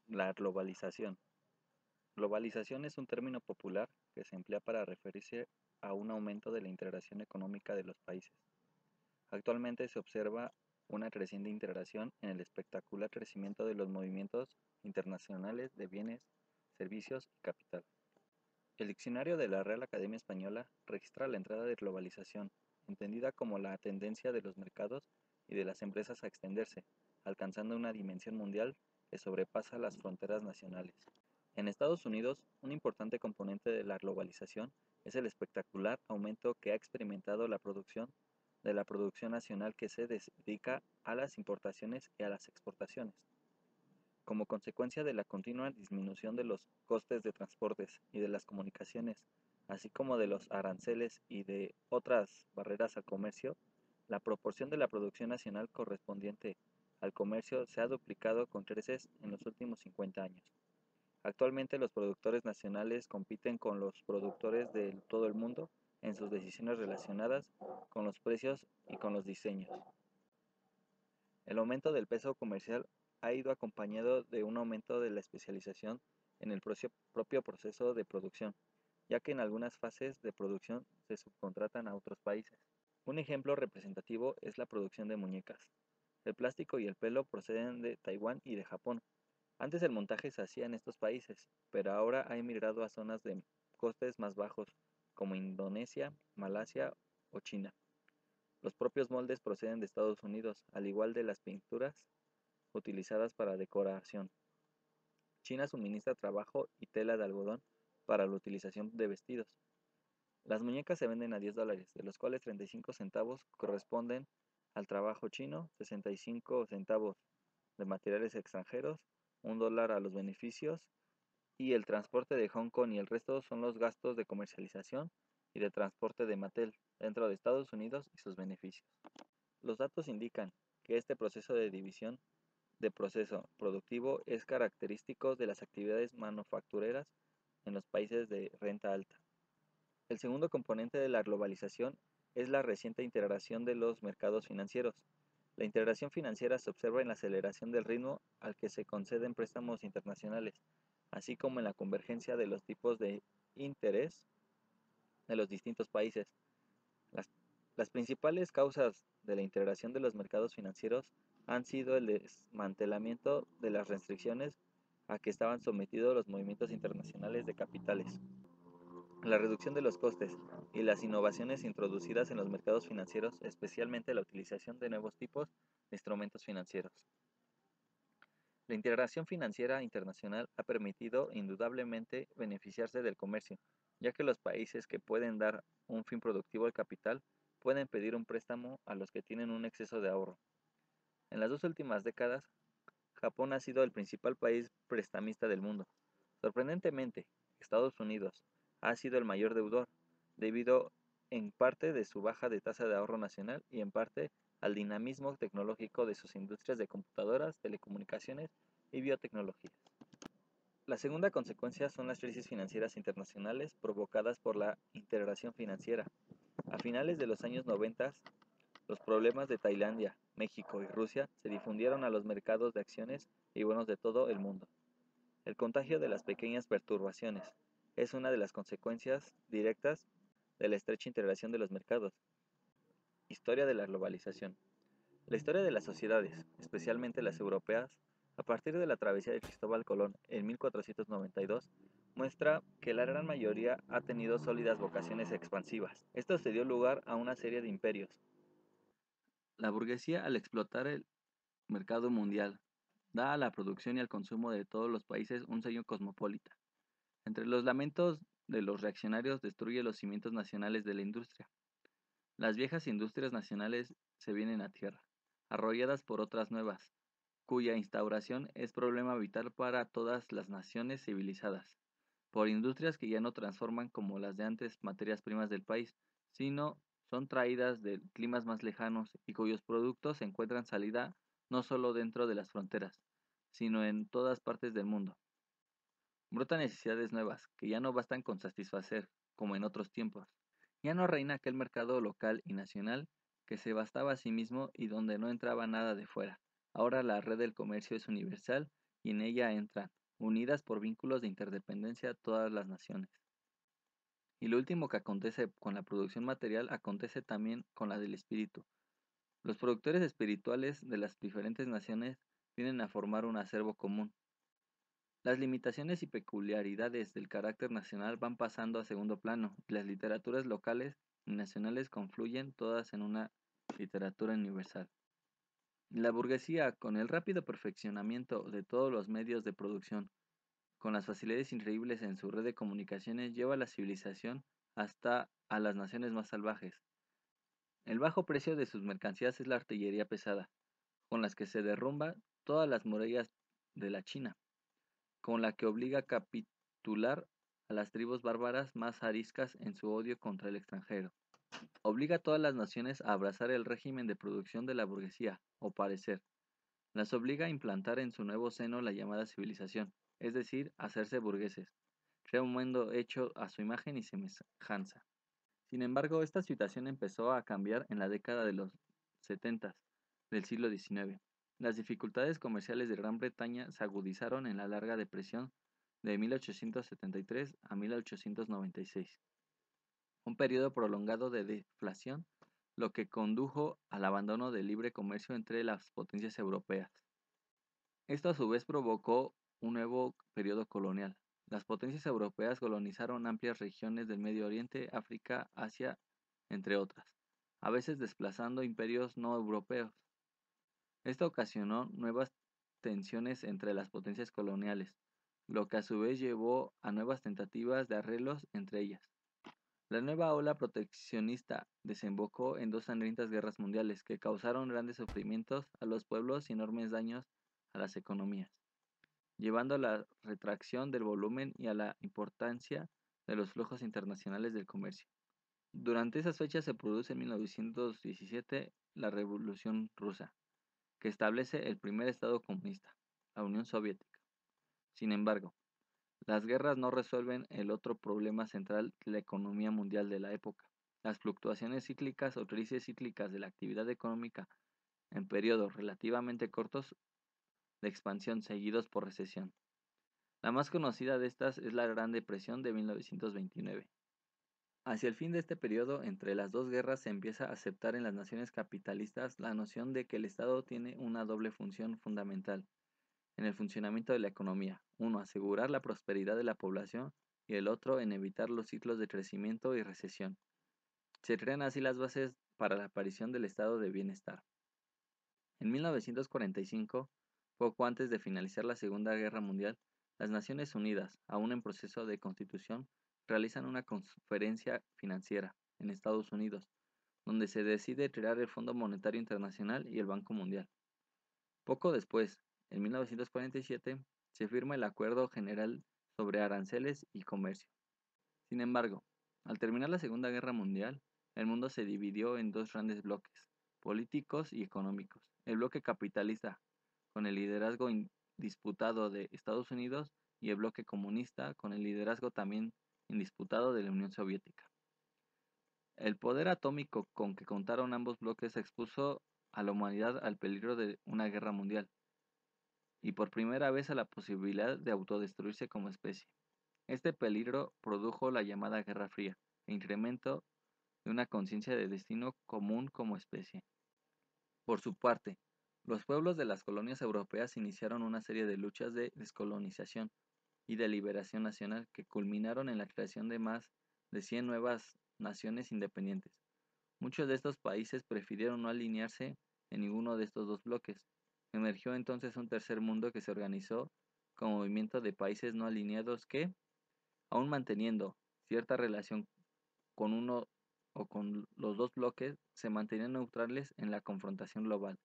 La globalización. Globalización es un término popular que se emplea para referirse a un aumento de la integración económica de los países. Actualmente se observa una creciente integración en el espectacular crecimiento de los movimientos internacionales de bienes, servicios y capital. El diccionario de la Real Academia Española registra la entrada de globalización, entendida como la tendencia de los mercados y de las empresas a extenderse, alcanzando una dimensión mundial que sobrepasa las fronteras nacionales. En Estados Unidos, un importante componente de la globalización es el espectacular aumento que ha experimentado la producción nacional que se dedica a las importaciones y a las exportaciones. Como consecuencia de la continua disminución de los costes de transportes y de las comunicaciones, así como de los aranceles y de otras barreras al comercio, la proporción de la producción nacional correspondiente al comercio se ha duplicado con creces en los últimos 50 años. Actualmente los productores nacionales compiten con los productores de todo el mundo en sus decisiones relacionadas con los precios y con los diseños. El aumento del peso comercial ha ido acompañado de un aumento de la especialización en el propio proceso de producción, ya que en algunas fases de producción se subcontratan a otros países. Un ejemplo representativo es la producción de muñecas. El plástico y el pelo proceden de Taiwán y de Japón. Antes el montaje se hacía en estos países, pero ahora ha emigrado a zonas de costes más bajos, como Indonesia, Malasia o China. Los propios moldes proceden de Estados Unidos, al igual de las pinturas utilizadas para decoración. China suministra trabajo y tela de algodón para la utilización de vestidos. Las muñecas se venden a $10, de los cuales 35 centavos corresponden al trabajo chino, 65 centavos de materiales extranjeros, $1 a los beneficios y el transporte de Hong Kong y el resto son los gastos de comercialización y de transporte de Mattel dentro de Estados Unidos y sus beneficios. Los datos indican que este proceso de división de proceso productivo es característico de las actividades manufactureras en los países de renta alta. El segundo componente de la globalización es la reciente integración de los mercados financieros. La integración financiera se observa en la aceleración del ritmo al que se conceden préstamos internacionales, así como en la convergencia de los tipos de interés de los distintos países. Las, las principales causas de la integración de los mercados financieros han sido el desmantelamiento de las restricciones a que estaban sometidos los movimientos internacionales de capitales, la reducción de los costes y las innovaciones introducidas en los mercados financieros, especialmente la utilización de nuevos tipos de instrumentos financieros. La integración financiera internacional ha permitido indudablemente beneficiarse del comercio, ya que los países que pueden dar un fin productivo al capital pueden pedir un préstamo a los que tienen un exceso de ahorro. En las 2 últimas décadas, Japón ha sido el principal país prestamista del mundo. Sorprendentemente, Estados Unidos ha sido el mayor deudor, debido en parte de su baja de tasa de ahorro nacional y en parte al dinamismo tecnológico de sus industrias de computadoras, telecomunicaciones y biotecnologías. La segunda consecuencia son las crisis financieras internacionales provocadas por la integración financiera. A finales de los años 90, los problemas de Tailandia, México y Rusia se difundieron a los mercados de acciones y bonos de todo el mundo. El contagio de las pequeñas perturbaciones es una de las consecuencias directas de la estrecha integración de los mercados. Historia de la globalización. La historia de las sociedades, especialmente las europeas, a partir de la travesía de Cristóbal Colón en 1492, muestra que la gran mayoría ha tenido sólidas vocaciones expansivas. Esto se dio lugar a una serie de imperios. La burguesía, al explotar el mercado mundial, da a la producción y al consumo de todos los países un sello cosmopolita. Entre los lamentos de los reaccionarios destruye los cimientos nacionales de la industria. Las viejas industrias nacionales se vienen a tierra, arrolladas por otras nuevas, cuya instauración es problema vital para todas las naciones civilizadas, por industrias que ya no transforman como las de antes materias primas del país, sino son traídas de climas más lejanos y cuyos productos encuentran salida no solo dentro de las fronteras, sino en todas partes del mundo. Brotan necesidades nuevas, que ya no bastan con satisfacer, como en otros tiempos. Ya no reina aquel mercado local y nacional que se bastaba a sí mismo y donde no entraba nada de fuera. Ahora la red del comercio es universal y en ella entran, unidas por vínculos de interdependencia, todas las naciones. Y lo último que acontece con la producción material acontece también con la del espíritu. Los productores espirituales de las diferentes naciones vienen a formar un acervo común. Las limitaciones y peculiaridades del carácter nacional van pasando a segundo plano y las literaturas locales y nacionales confluyen todas en una literatura universal. La burguesía, con el rápido perfeccionamiento de todos los medios de producción, con las facilidades increíbles en su red de comunicaciones, lleva la civilización hasta a las naciones más salvajes. El bajo precio de sus mercancías es la artillería pesada, con las que se derrumba todas las murallas de la China, con la que obliga a capitular a las tribus bárbaras más ariscas en su odio contra el extranjero. Obliga a todas las naciones a abrazar el régimen de producción de la burguesía, o parecer. Las obliga a implantar en su nuevo seno la llamada civilización, es decir, a hacerse burgueses, crea un mundo hecho a su imagen y semejanza. Sin embargo, esta situación empezó a cambiar en la década de los 70 del siglo XIX. Las dificultades comerciales de Gran Bretaña se agudizaron en la larga depresión de 1873 a 1896, un periodo prolongado de deflación, lo que condujo al abandono del libre comercio entre las potencias europeas. Esto a su vez provocó un nuevo periodo colonial. Las potencias europeas colonizaron amplias regiones del Medio Oriente, África, Asia, entre otras, a veces desplazando imperios no europeos. Esto ocasionó nuevas tensiones entre las potencias coloniales, lo que a su vez llevó a nuevas tentativas de arreglos entre ellas. La nueva ola proteccionista desembocó en dos sangrientas guerras mundiales que causaron grandes sufrimientos a los pueblos y enormes daños a las economías, llevando a la retracción del volumen y a la importancia de los flujos internacionales del comercio. Durante esas fechas se produce en 1917 la Revolución Rusa, que establece el primer Estado comunista, la Unión Soviética. Sin embargo, las guerras no resuelven el otro problema central de la economía mundial de la época, las fluctuaciones cíclicas o crisis cíclicas de la actividad económica en periodos relativamente cortos de expansión seguidos por recesión. La más conocida de estas es la Gran Depresión de 1929. Hacia el fin de este periodo, entre las dos guerras, se empieza a aceptar en las naciones capitalistas la noción de que el Estado tiene una doble función fundamental en el funcionamiento de la economía. Uno, asegurar la prosperidad de la población y el otro, en evitar los ciclos de crecimiento y recesión. Se crean así las bases para la aparición del estado de bienestar. En 1945, poco antes de finalizar la Segunda Guerra Mundial, las Naciones Unidas, aún en proceso de constitución, realizan una conferencia financiera en Estados Unidos, donde se decide crear el Fondo Monetario Internacional y el Banco Mundial. Poco después, en 1947, se firma el Acuerdo General sobre Aranceles y Comercio. Sin embargo, al terminar la Segunda Guerra Mundial, el mundo se dividió en dos grandes bloques, políticos y económicos. El bloque capitalista, con el liderazgo indisputado de Estados Unidos, y el bloque comunista, con el liderazgo también indisputado de la Unión Soviética. El poder atómico con que contaron ambos bloques expuso a la humanidad al peligro de una guerra mundial, y por primera vez a la posibilidad de autodestruirse como especie. Este peligro produjo la llamada Guerra Fría e incremento de una conciencia de destino común como especie. Por su parte, los pueblos de las colonias europeas iniciaron una serie de luchas de descolonización y de liberación nacional que culminaron en la creación de más de 100 nuevas naciones independientes. Muchos de estos países prefirieron no alinearse en ninguno de estos dos bloques. Emergió entonces un tercer mundo que se organizó como movimiento de países no alineados que, aun manteniendo cierta relación con uno o con los dos bloques, se mantenían neutrales en la confrontación global.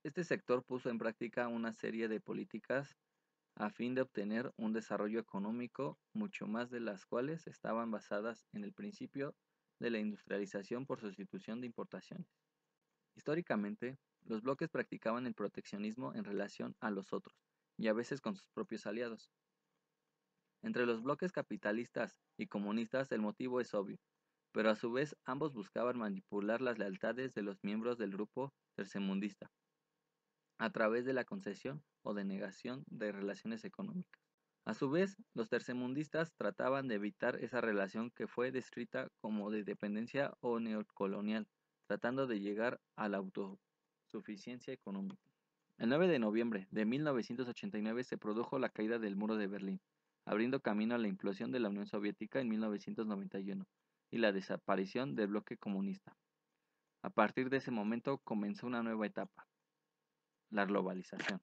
Este sector puso en práctica una serie de políticas a fin de obtener un desarrollo económico, mucho más de las cuales estaban basadas en el principio de la industrialización por sustitución de importaciones. Históricamente, los bloques practicaban el proteccionismo en relación a los otros, y a veces con sus propios aliados. Entre los bloques capitalistas y comunistas el motivo es obvio, pero a su vez ambos buscaban manipular las lealtades de los miembros del grupo tercermundista, a través de la concesión o de negación de relaciones económicas. A su vez, los tercermundistas trataban de evitar esa relación que fue descrita como de dependencia o neocolonial, tratando de llegar a la autosuficiencia económica. El 9 de noviembre de 1989 se produjo la caída del muro de Berlín, abriendo camino a la implosión de la Unión Soviética en 1991 y la desaparición del bloque comunista. A partir de ese momento comenzó una nueva etapa, la globalización.